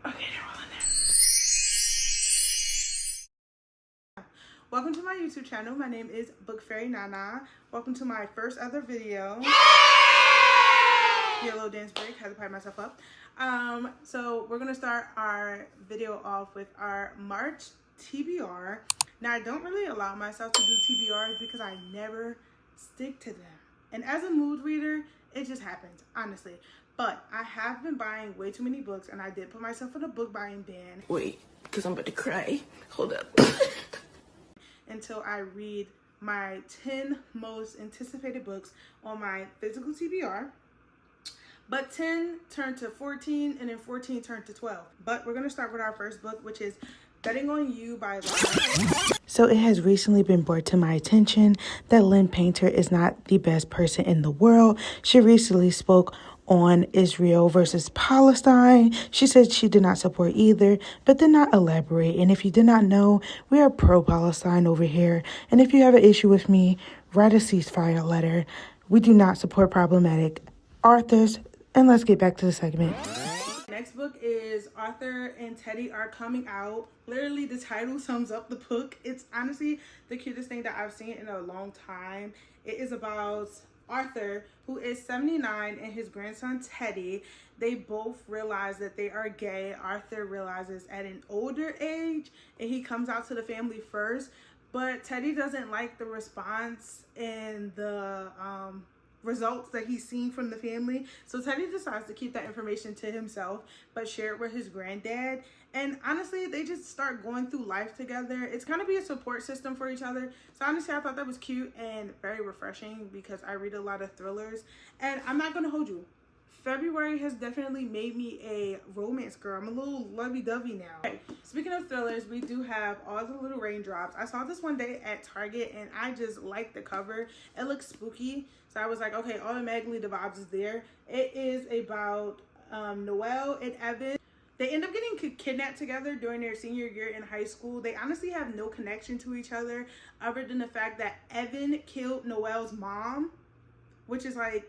Okay, they're all in there. Welcome to my YouTube channel. My name is Book Fairy Nana. Welcome to my first ever video. Get a little dance break. Had to pipe myself up. So we're gonna start our video off with our March TBR. Now I don't really allow myself to do TBRs because I never stick to them. And as a mood reader, it just happens, honestly. But I have been buying way too many books, and I did put myself in a book buying ban. Wait, because I'm about to cry. Hold up. Until I read my 10 most anticipated books on my physical TBR. But 10 turned to 14, and then 14 turned to 12. But we're going to start with our first book, which is Betting on You by Lynn. So it has recently been brought to my attention that Lynn Painter is not the best person in the world. She recently spoke on Israel versus Palestine. She said she did not support either, but did not elaborate. And if you did not know, we are pro-Palestine over here. And if you have an issue with me, write a ceasefire letter. We do not support problematic authors. And let's get back to the segment. Next book is Arthur and Teddy Are Coming Out. Literally, the title sums up the book. It's honestly the cutest thing that I've seen in a long time. It is about Arthur, who is 79, and his grandson Teddy. They both realize that they are gay. Arthur realizes at an older age, and he comes out to the family first. But Teddy doesn't like the response and the results that he's seen from the family. So Teddy decides to keep that information to himself, but share it with his granddad. And honestly, they just start going through life together. It's gonna be a support system for each other. So honestly, I thought that was cute and very refreshing because I read a lot of thrillers. And I'm not gonna hold you, February has definitely made me a romance girl. I'm a little lovey-dovey now. Okay, speaking of thrillers, we do have All the Little Raindrops. I saw this one day at Target and I just liked the cover. It looks spooky. So I was like, okay, automatically the vibes is there. It is about Noelle and Evan. They end up getting kidnapped together during their senior year in high school. They honestly have no connection to each other other than the fact that Evan killed Noelle's mom, which is like,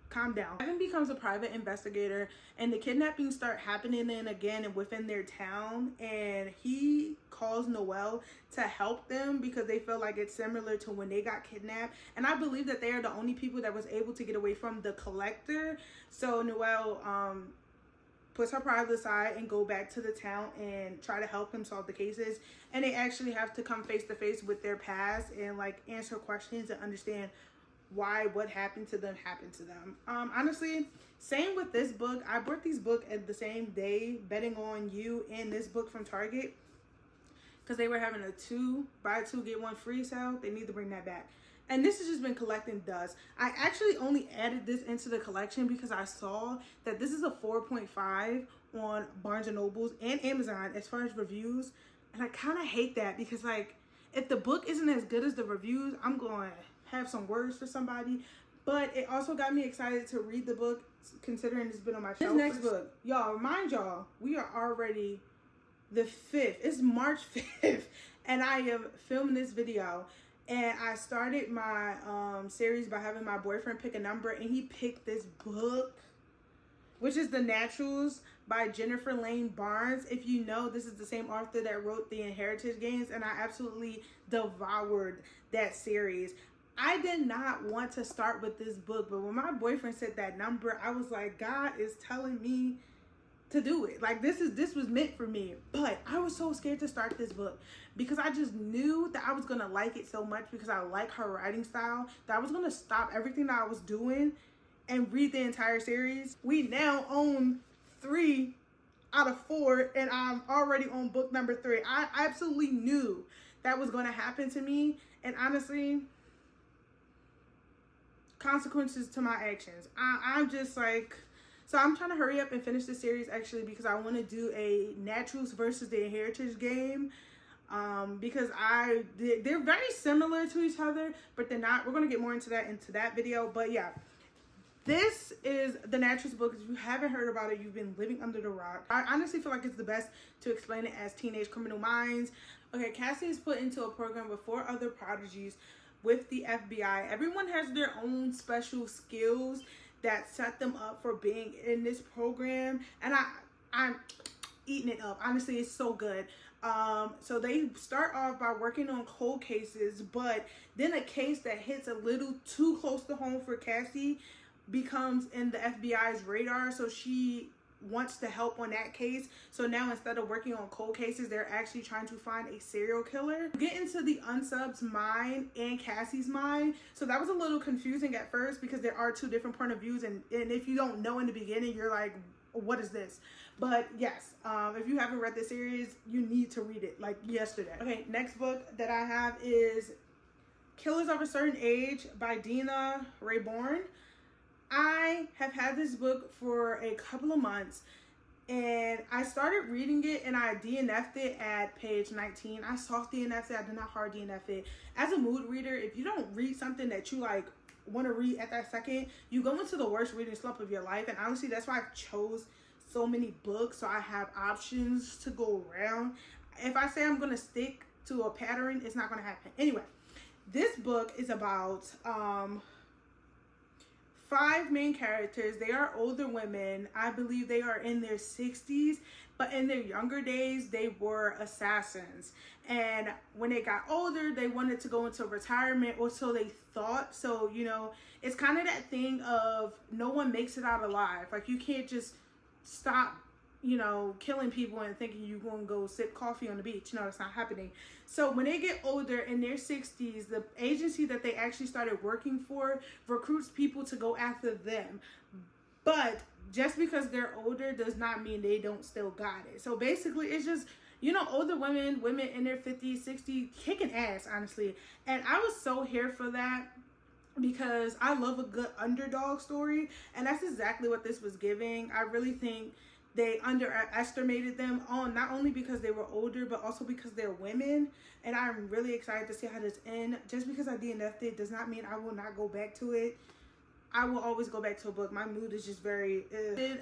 calm down. Evan becomes a private investigator and the kidnappings start happening again and within their town, and he calls Noelle to help them because they feel like it's similar to when they got kidnapped. And I believe that they are the only people that was able to get away from the collector. So Noelle puts her pride aside and go back to the town and try to help him solve the cases. And they actually have to come face to face with their past and like answer questions and understand why what happened to them. Honestly, same with this book. I bought these books at the same day, Betting on You and this book from Target, because they were having a buy two get one free sale. They need to bring that back. And this has just been collecting dust. I actually only added this into the collection because I saw that this is a 4.5 on Barnes & Nobles and Amazon as far as reviews. And I kind of hate that because like, if the book isn't as good as the reviews, I'm going to have some words for somebody. But it also got me excited to read the book, considering it's been on my shelf. This next book, y'all, remind y'all, we are already the 5th. It's March 5th, and I am filming this video. And I started my series by having my boyfriend pick a number, and he picked this book, which is The Naturals by Jennifer Lane Barnes. If you know, this is the same author that wrote the Inheritance Games, and I absolutely devoured that series. I did not want to start with this book, but when my boyfriend said that number, I was like, God is telling me to do it. Like, this was meant for me. But I was so scared to start this book because I just knew that I was gonna like it so much because I like her writing style, that I was gonna stop everything that I was doing and read the entire series. We now own 3 out of 4, and I'm already on book number 3. I absolutely knew that was gonna happen to me, and honestly, consequences to my actions. I'm just like, so I'm trying to hurry up and finish the series actually because I want to do a Naturals versus the Inheritance Game, because they're very similar to each other, but they're not. We're going to get more into that video. But yeah, this is the Naturals book. If you haven't heard about it, you've been living under the rock. I honestly feel like it's the best to explain it as Teenage Criminal Minds. Okay, Cassie is put into a program with 4 other prodigies with the FBI. Everyone has their own special skills that set them up for being in this program. And I'm eating it up. Honestly, it's so good. So they start off by working on cold cases, but then a case that hits a little too close to home for Cassie becomes in the FBI's radar. So she wants to help on that case. So now instead of working on cold cases, they're actually trying to find a serial killer. Get into the unsub's mind and Cassie's mind. So that was a little confusing at first because there are two different point of views, and if you don't know in the beginning, you're like, what is this? But yes, if you haven't read this series, you need to read it like yesterday. Okay, next book that I have is Killers of a Certain Age by Dina Raybourn. I have had this book for a couple of months, and I started reading it and I DNF'd it at page 19. I soft DNF'd it, I did not hard DNF it. As a mood reader, if you don't read something that you like want to read at that second, you go into the worst reading slump of your life. And honestly, that's why I chose so many books, so I have options to go around. If I say I'm going to stick to a pattern, it's not going to happen. Anyway, this book is about 5 main characters. They are older women. I believe they are in their 60s, but in their younger days, they were assassins. And when they got older, they wanted to go into retirement, or so they thought. So, you know, it's kind of that thing of no one makes it out alive. Like, you can't just stop, you know, killing people and thinking you're going to go sip coffee on the beach. No, it's not happening. So when they get older in their 60s, the agency that they actually started working for recruits people to go after them. But just because they're older does not mean they don't still got it. So basically, it's just, you know, older women in their 50s, 60s, kicking ass, honestly. And I was so here for that, because I love a good underdog story, and that's exactly what this was giving. I really think they underestimated them on, not only because they were older, but also because they're women. And I'm really excited to see how this ends. Just because I DNF'd it does not mean I will not go back to it. I will always go back to a book. My mood is just very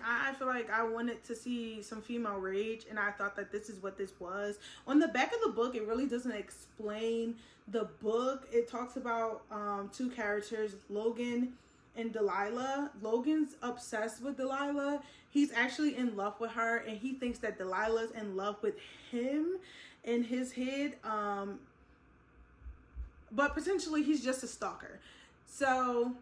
I feel like I wanted to see some female rage, and I thought that this is what this was. On the back of the book, it really doesn't explain the book. It talks about 2 characters, Logan and Delilah. Logan's obsessed with Delilah. He's actually in love with her, and he thinks that Delilah's in love with him in his head. But potentially he's just a stalker. So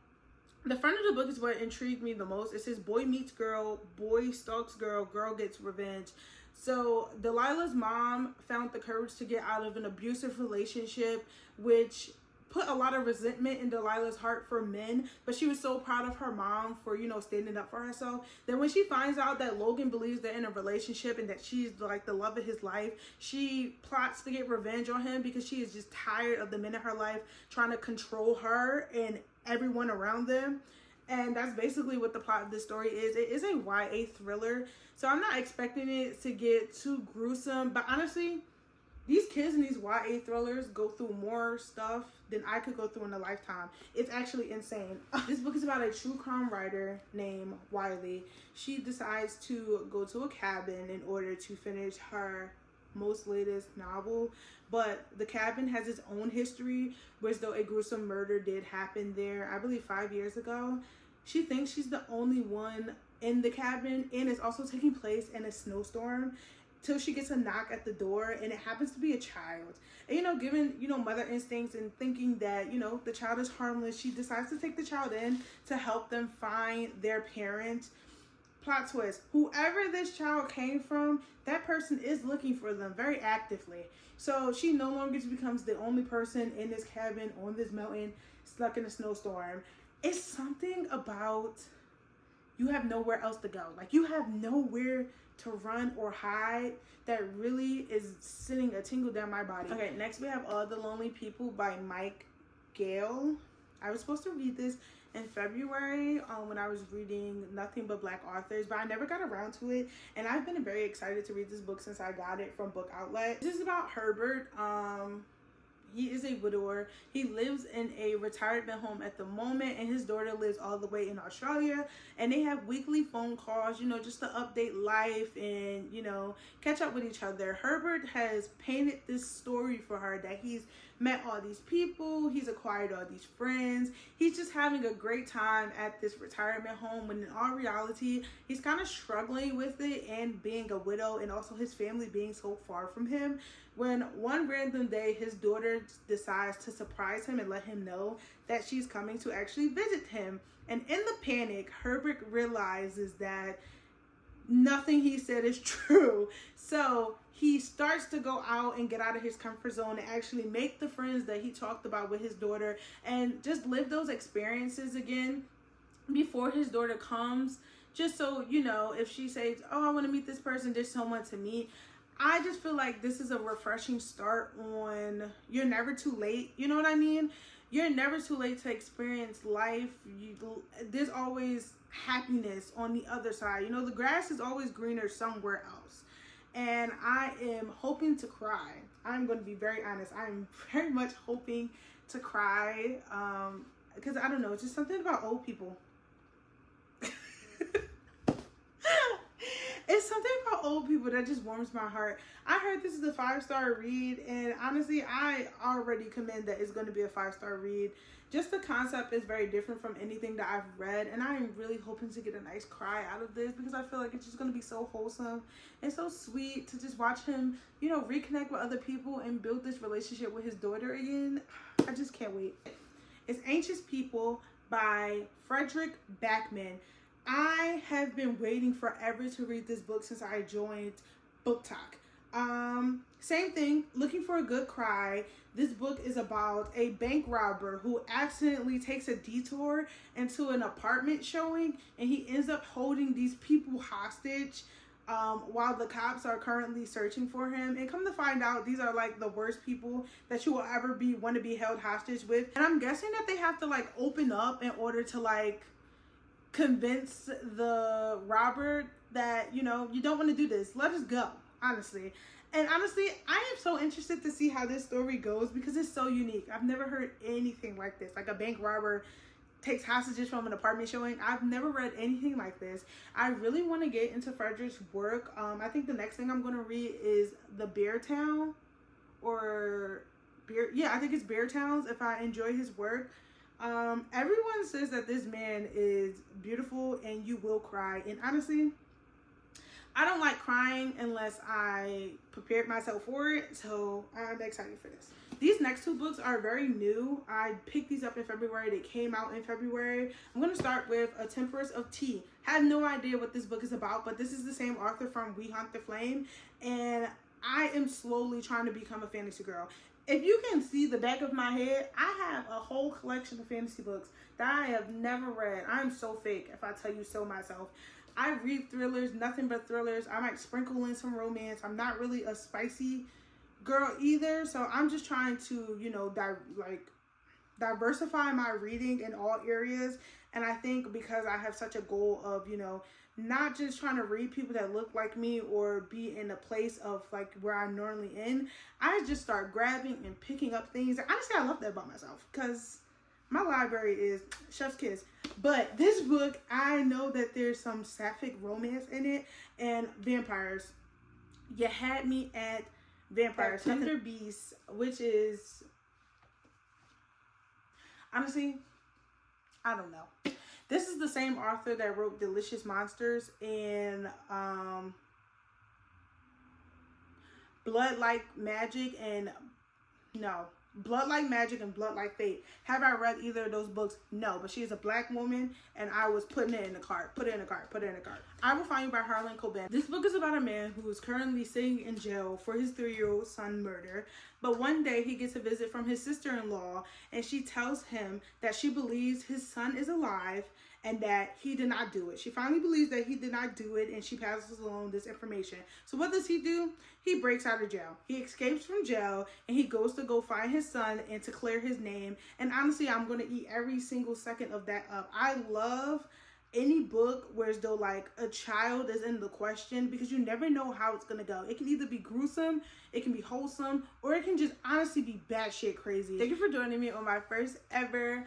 the front of the book is what intrigued me the most. It says, boy meets girl, boy stalks girl, girl gets revenge. So Delilah's mom found the courage to get out of an abusive relationship, which put a lot of resentment in Delilah's heart for men, but she was so proud of her mom for, you know, standing up for herself. Then when she finds out that Logan believes they're in a relationship and that she's like the love of his life, she plots to get revenge on him because she is just tired of the men in her life trying to control her and everyone around them. And that's basically what the plot of this story is. It is a YA thriller, so I'm not expecting it to get too gruesome, but honestly, these kids in these YA thrillers go through more stuff than I could go through in a lifetime. It's actually insane. This book is about a true crime writer named Wiley. She decides to go to a cabin in order to finish her most latest novel, but the cabin has its own history, whereas though a gruesome murder did happen there, I believe 5 years ago. She thinks she's the only one in the cabin, and it's also taking place in a snowstorm, till she gets a knock at the door, and it happens to be a child. And, you know, given, you know, mother instincts and thinking that, you know, the child is harmless, she decides to take the child in to help them find their parent. Plot twist, whoever this child came from, that person is looking for them very actively. So she no longer becomes the only person in this cabin on this mountain stuck in a snowstorm. It's something about you have nowhere else to go. Like, you have nowhere to run or hide that really is sending a tingle down my body. Okay, next we have All the Lonely People by Mike Gale. I was supposed to read this in February when I was reading Nothing But Black Authors, but I never got around to it, and I've been very excited to read this book since I got it from Book Outlet. This is about Herbert. He is a widower. He lives in a retirement home at the moment, and his daughter lives all the way in Australia, and they have weekly phone calls, you know, just to update life and, you know, catch up with each other. Herbert has painted this story for her that he's met all these people, he's acquired all these friends, he's just having a great time at this retirement home, when in all reality he's kind of struggling with it, and being a widow, and also his family being so far from him, when one random day his daughter decides to surprise him and let him know that she's coming to actually visit him. And in the panic, Herbert realizes that nothing he said is true. So he starts to go out and get out of his comfort zone and actually make the friends that he talked about with his daughter, and just live those experiences again before his daughter comes. Just so, you know, if she says, oh, I want to meet this person, there's someone to meet. I just feel like this is a refreshing start on you're never too late. You know what I mean? You're never too late to experience life. There's always happiness on the other side. You know, the grass is always greener somewhere else. And I am hoping to cry. I'm going to be very honest. I'm very much hoping to cry. Because I don't know, it's just something about old people. It's something about old people that just warms my heart. I heard this is a 5-star read, and honestly, I already commend that it's going to be a 5-star read. Just the concept is very different from anything that I've read, and I am really hoping to get a nice cry out of this, because I feel like it's just going to be so wholesome and so sweet to just watch him, you know, reconnect with other people and build this relationship with his daughter again. I just can't wait. It's Anxious People by Frederick Backman. I have been waiting forever to read this book since I joined Book Talk. Same thing, looking for a good cry. This book is about a bank robber who accidentally takes a detour into an apartment showing, and he ends up holding these people hostage while the cops are currently searching for him. And come to find out, these are like the worst people that you will ever want to be held hostage with. And I'm guessing that they have to like open up in order to like convince the robber that, you know, you don't want to do this, let us go, honestly. And honestly, I am so interested to see how this story goes, because it's so unique. I've never heard anything like this, like a bank robber takes hostages from an apartment showing. I've never read anything like this. I really want to get into Frederick's work. I think the next thing I'm going to read is The Bear Town, or Bear, yeah, I think it's Bear Towns, if I enjoy his work. Everyone says that this man is beautiful and you will cry, and honestly, I don't like crying unless I prepared myself for it, so I'm excited for this. These next two books are very new. I picked these up in February. They came out in February. I'm going to start with A Temperance of Tea. Had no idea what this book is about, but this is the same author from We Hunt the Flame, and I am slowly trying to become a fantasy girl. If you can see the back of my head, I have a whole collection of fantasy books that I have never read. I'm so fake if I tell you so myself. I read thrillers, nothing but thrillers. I might sprinkle in some romance. I'm not really a spicy girl either, so I'm just trying to, you know, diversify my reading in all areas. And I think because I have such a goal of, you know, not just trying to read people that look like me or be in a place of like where I'm normally in, I just start grabbing and picking up things. Honestly, I love that about myself, because my library is chef's kiss. But this book, I know that there's some sapphic romance in it, and vampires. You had me at vampires. Tender Beasts, which is, honestly, I don't know. This is the same author that wrote Delicious Monsters and Blood Like Magic and Blood Like Magic and Blood Like Fate. Have I read either of those books? No, but she is a black woman, and I was putting it in the cart. Put it in the cart. Put it in the cart. I Will Find You by Harlan Coben. This book is about a man who is currently sitting in jail for his 3-year-old son murder. But one day he gets a visit from his sister-in-law, and she tells him that she believes his son is alive and that he did not do it. She finally believes that he did not do it, and she passes along this information. So what does he do? He breaks out of jail. He escapes from jail, and he goes to go find his son and to clear his name. And honestly, I'm going to eat every single second of that up. I love any book where as though like a child is in the question, because you never know how it's going to go. It can either be gruesome, it can be wholesome, or it can just honestly be batshit crazy. Thank you for joining me on my first ever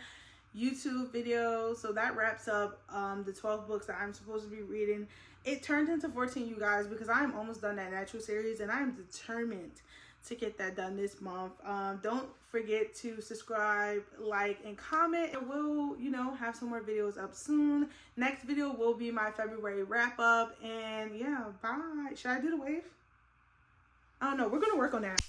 YouTube video. So that wraps up the 12 books that I'm supposed to be reading. It turned into 14, you guys, because I am almost done that natural series, and I am determined to get that done this month. Don't forget to subscribe, like, and comment, and we'll, you know, have some more videos up soon. Next video will be my February wrap up, and yeah, bye. Should I do the wave? I don't know. We're gonna work on that.